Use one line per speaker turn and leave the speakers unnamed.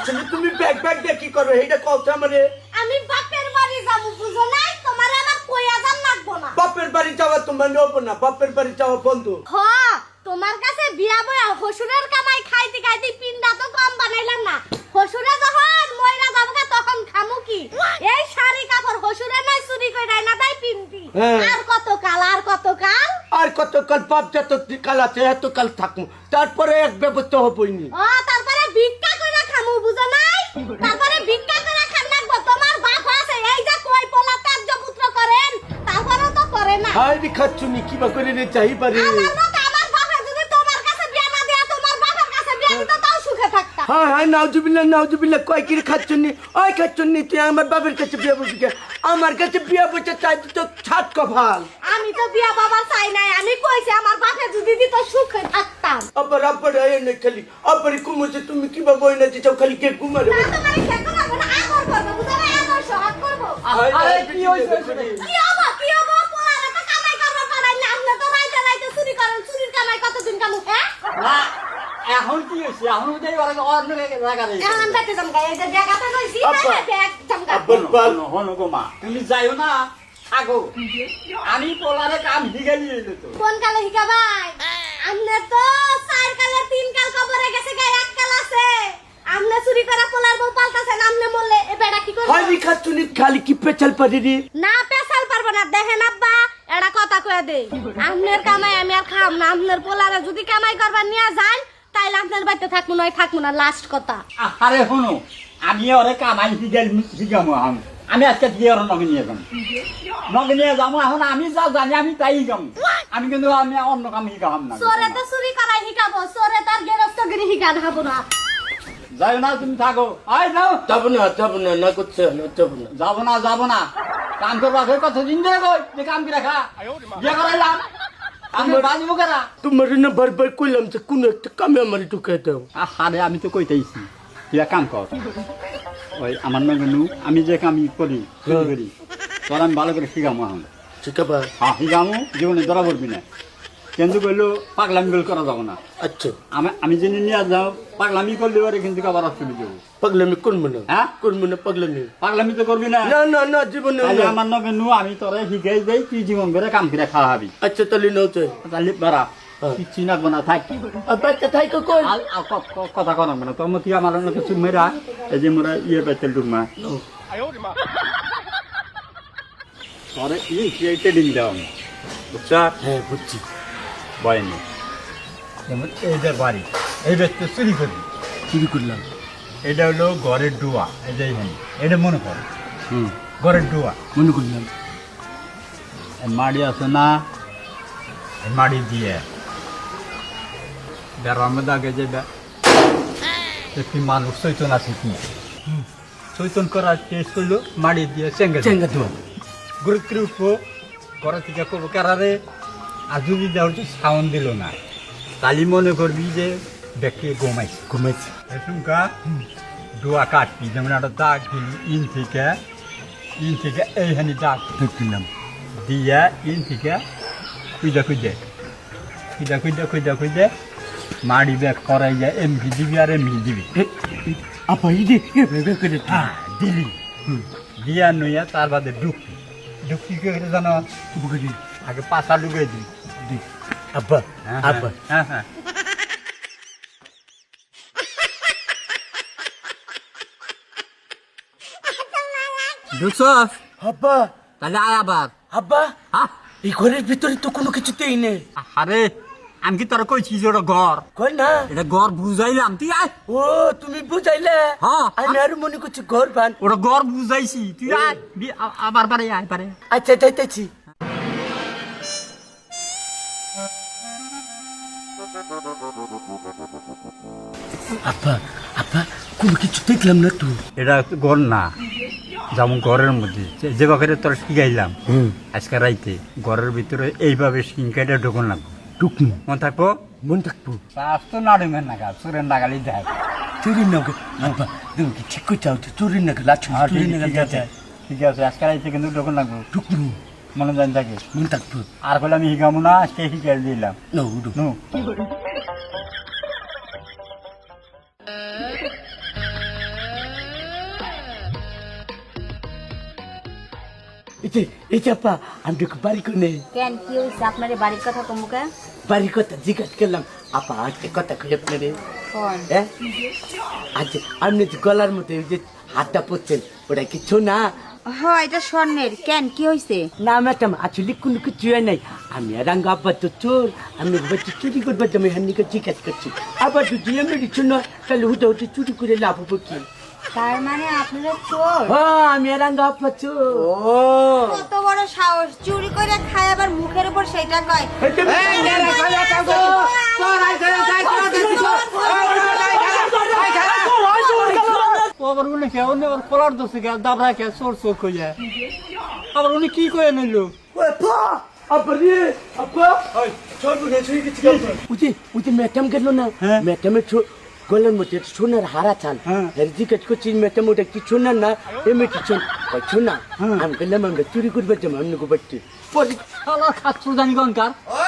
আসলে তুমি ব্যাগ দিয়ে কি করো এইটা কওতো আমারে।
আমি বাপের বাড়ি যাব বুঝো নাই তোমার আমার কইয়া জান লাগবো না।
বাপের বাড়ি যাওয়া তোমার নেব না, বাপের বাড়ি যাওয়া বন্ধ।
হ তোমার কাছে বিয়া বয়া হসুরের কামাই খাইতে খাইতে পিন্ডা তো কম বানাইলাম না। হসুরে যখন মইরা যাবগা তখন খামু কি? এই শাড়ি কাপড় হসুরে নাই চুরি কইরা না তাই পিন্দি। আর কত কাল আর কত কাল?
আর কতকাল বাপ যত কাল আছে এত কাল থাকবো, তারপরে এক ব্যবস্থা হবই নি।
ও তারপরে ভিক্ষা কইরা খামু বুঝো নাই? তারপরে ভিক্ষা কইরা খান লাগবো। তোমার বাপ আছে এই যে কই পোলা ত্যায্য পুত্র করেন তারপরেও তো করে না।
হাই রে খাচ্ছুনি কিবা করে রে চাই পারে।
আমার মত আমার বাপে যদি তোমার কাছে বিয়া না দেয়া তোমার বাবার কাছে বিয়া দিত তাও সুখে থাকতা।
হ্যাঁ নাউজুবিল্লাহ কয় কি রে খাচ্ছুনি? ওই খাচ্ছুনি তুই আমার বাবার কাছে বিয়া বসবি কে? আমার কাছে বিয়া বসে চাইছি তো ছাদ কভাল।
আমি তো বিয়া বাবা চাই নাই, আমি কইছি আমার বাপে যদি দিত সুখে থাকতাম।
আবার আয় না খালি আবার কুমুছে তুমি কিবা বই না দিছো খালি কে কুমারে।
না তোমার ইচ্ছা করব না আগর করব বুঝা নাই আগর সহাগ করব।
আরে কি হইছে?
কি হবো পোলারে তো কামাই করব পারাই না। আপনি তো রাইতে রাইতে চুরি করেন, চুরির কামাই কতদিন কামু হ্যাঁ?
না এখন কি হইছে এখন ওই অন্য জায়গা রে
এখন দেখতে জমগা এই যে জায়গাটা কইছি না ব্যাগ জমগা।
হন গো মা তুমি যাইও না থাকো আমি পোলারে কাম শিখাই দিয়েছি তো
কোন কালে হিকা ভাই? আমনে তো 4 কালে 3 কাল কবরে গেছে গায় 1 কাল আছে। আমনে চুরি করা পোলার বউ পাল্টাছেন আমনে মরলে এ বেটা কি করবে?
হাই রে খাচ্ছুনি খালি কি পেছাল পারি রে।
না পেছাল পারবো না। দেখেন আব্বা এটা কথা কয়ে দেই আমনের কামাই আমি আর খাম না। আমনের পোলারে যদি কামাই করবার নিয়ে যান তাইলে আপনার বাড়িতে থাকবো না লাস্ট কথা।
আরে শোনো আমি ওরে কামাই শিখামো আমি আজকে দিয়ে ওর নগে নিয়ে যাবো এখন আমি যা জানি আমি তাই শিখাম আমি কিন্তু আমি অন্য কাম শিখাম না
চোরে তো চুরি করাই শিখাবো, চোরে তার গেরস্তগিরি শিখা দেখাবো না।
যাই না তুমি থাকো আয় যাও
যাবো না করছে না
যাবো না কাম করবা কতদিন ধরে কই যে কাম কি রাখা বিয়ে করাইলাম আমি বাজবো কেনা
তোমার না বারবার কইলাম যে কোন একটা কামে আমার ঢুকাই দাও।
আরে আমি তো কইতেইছি তুই এক কাম কর ওই আমার নগনু আমি যে কাম করি তোর আমি ভালো করে শিখামো এখন
ঠিক আছে
হ্যাঁ শিখামো জীবনে ধরা পড়বি না কিন্তু কইলো পাগলামি করা যাবো না।
আচ্ছা
আমি জেনে নিয়ে যাও পাগলামি করলে পারে কিন্তু আবার অসুবিধা যাবো
পাগলামি করবো না।
হ্যাঁ
করবো না পাগলামি।
পাগলামি তো করবি না
না জীবনে
তাহলে আমার নগনু আমি তোরে শিখাই যাই তুই জীবন করে কাম করে খাওয়াবি।
আচ্ছা তাহলে নাও চাই
তাহলে বারা কিচ্ছু নাকবো না থাক
বাচ্চা থাই কই
কথা কর না তোর মতো আমার কিছু মেয়েরা এই যে মোরা ইয়ে পাইতে ডুকমা তোরে এইটা দিন দাও বুঝছা।
হ্যাঁ বুঝছি
বয়নি যেমন এইটার বাড়ি এই ব্যক্তি চুরি করবি
চুরি করলাম।
এটা হলো ঘরের ডুয়া এই যে এইখানে এটা মনে কর ঘরের ডুয়া
মনে করলাম
মাড়ি আছে না মাড়ি দিয়ে বেড়ার মধ্যে আগে যে একটি মানুষ চৈতন আছে কি চৈতন করার চেষ্টা করলো মাড়ি দিয়ে চেঙ্গা
দেওয়া
গুরুত্ব উঠবো ঘরের থেকে করবো কারারে আর যদি দেওয়ার সাউন্ড দিল না তালি মনে করবি যে ব্যক্তি ঘুমাইছে এসুমকা ডোয়া কাটবি যেমন একটা দাগ দিলি ইন থেকে এইখানে দাগ
দিলাম
দিয়া ইন থেকে খুঁজে মাড়ি ব্যাগ করাই যায় এমভি দিবি আর এমভি দিবি
আপা এই যে করে
দিলি দিয়া নইয়া তার বাদে ঢুকবি করে জানো আগে পাশা ঢুকে দিবি
আপা আপা
হ্যাঁ ঢুকছ
আপা
তাহলে আয় আবার
আব্বা
হ্যাঁ
এই ঘরের ভিতরে তো কোনো কিছুতেই নেই।
আরে আমি কি তোর কইছি যে ওটা ঘর
কই না
এটা ঘর বুঝাইলাম তুই আয়
ও তুমি বুঝাইলে
হ্যাঁ
আমি আর মনে করছি ঘর বান।
ওটা ঘর বুঝাইছি তুই আয় আবার পারে আয় পারে
আচ্ছা যাইতেছি। আপা আপা কোনো কিছু দেখলাম না তো।
এটা ঘর না যেমন ঘরের মধ্যে যে বাকের তোর শিখাইলাম আজকে রাইতে ঘরের ভিতরে এইভাবে সিংকাইটা ঢোকন লাগবো
টুকনু
মন থাকবো শ্বাস তো নাড়ুমের নাগা চোরের নাগালি দেখ
চুরির নাকি আপা তুমি কি ঠিক করতে চাও চুরির নাকি লাচ্ছু চুরির নাকি
ঠিক আছে আজকে রাইতে কিন্তু ঢোকন লাগবো
টুকনু
মনে জানি থাকে
মনে থাকবো
আর বলে আমি শিখাবো না আজকে শিখাই দিলাম
যে এই চাপা আমি তোকে বাড়ি কোনে
কেন কি হইছে আপনার এই বাড়ির কথা কমুকে
বাড়ির কথা জিজ্ঞাসা করলাম আপা আজকে কথা খুঁজে আপনারে
কোন
হ্যাঁ আজ আপনি যে গলার মধ্যে ওই যে হাতটা পড়ছেন ওটা কিছু না
হ্যাঁ এটা স্বর্ণের কেন কি হইছে
না ম্যাডাম আসলে কোনো কিছু হয় নাই আমি আর আঙ্গ আব্বা তো চোর আমি বাচ্চা চুরি করবো আমি হান্নিকে জিজ্ঞাসা করছি আবার যদি আমি কিছু না তাহলে হুটা হুটি চুরি করে লাভ হবো কি
তার মানে আপনারা চোর
হ্যাঁ আমি আর আঙ্গ আব্বা চোর
কত বড় সাহস চুরি করে খায় আবার মুখের উপর সেটা কয়
আবার উনি কে অন্য আবার কলার দোষে কে দাবরা কে চোর চোর কইয়া আবার উনি কি কয়ে নিল
উঠে ম্যাডাম গেল না
হ্যাঁ।
ম্যাডামের গলার মধ্যে সোনার হারা চান
হ্যাঁ।
জিজ্ঞেস করছি ম্যাডাম ওটা কি সোনার না এমনি কি সোনা
হ্যাঁ।
আমি বললাম আমরা চুরি করবে যাবো অন্য বাড়িতে পরে
শালা খাচ্ছু জানি গনকার
ও